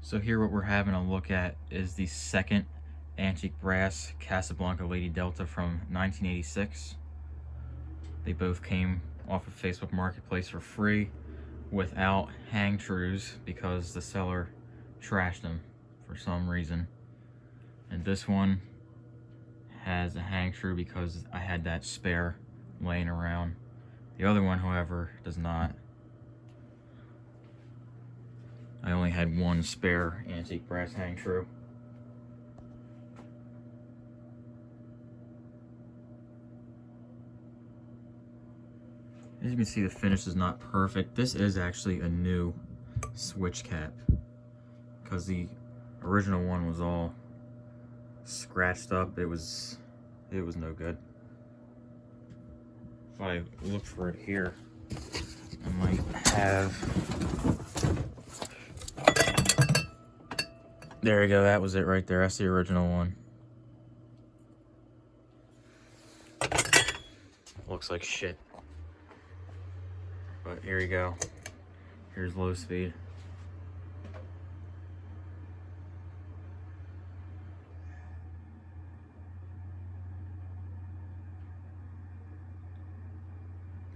So here what we're having a look at is the second antique brass Casablanca Lady Delta from 1986. They both came off of Facebook Marketplace for free without hang trues because the seller trashed them for some reason. And this one has a hang true because I had that spare laying around. The other one, however, does not. I only had one spare antique brass hang true. As you can see, the finish is not perfect. This is actually a new switch cap because the original one was all scratched up. It was no good. If I look for it here, I might have. There you go, that was it right there. That's the original one. Looks like shit. But here you go. Here's low speed.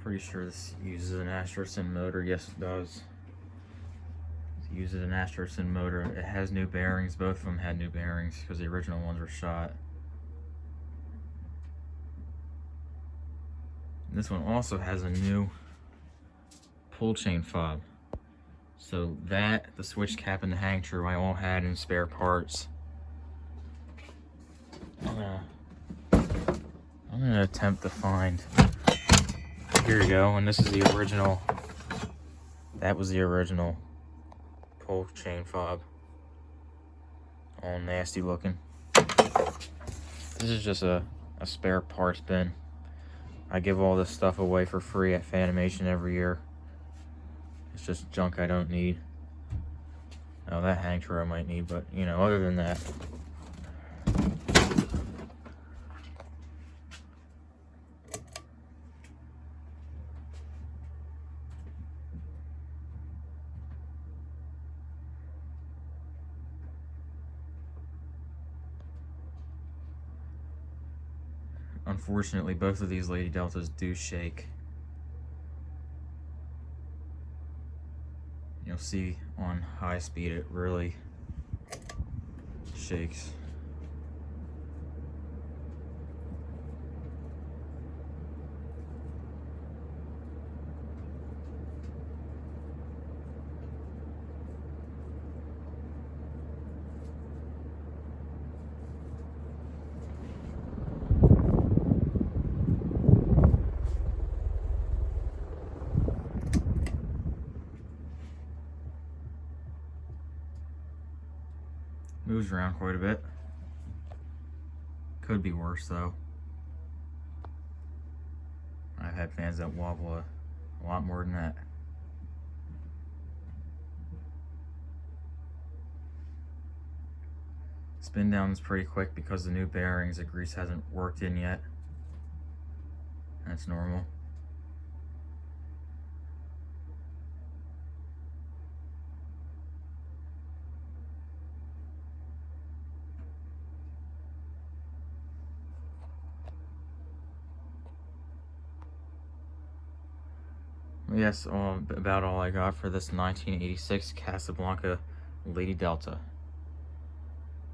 Pretty sure this uses an Astrosin motor. Yes, it does. It uses an Astrosin motor. It has new bearings. Both of them had new bearings because the original ones were shot. And this one also has a new pull chain fob. So that, the switch cap, and the hang true I all had in spare parts. I'm gonna attempt to find. Here you go, and this is the original. That was the original pull chain fob. All nasty looking. This is just a spare parts bin. I give all this stuff away for free at Fanimation every year. It's just junk I don't need. Oh, that hang true I might need, but you know, other than that. Unfortunately, both of these Lady Deltas do shake. You'll see on high speed it really shakes. Moves around quite a bit. Could be worse though. I've had fans that wobble a lot more than that. Spin down is pretty quick because the new bearings, the grease hasn't worked in yet. That's normal. Yes, about all I got for this 1986 Casablanca Lady Delta.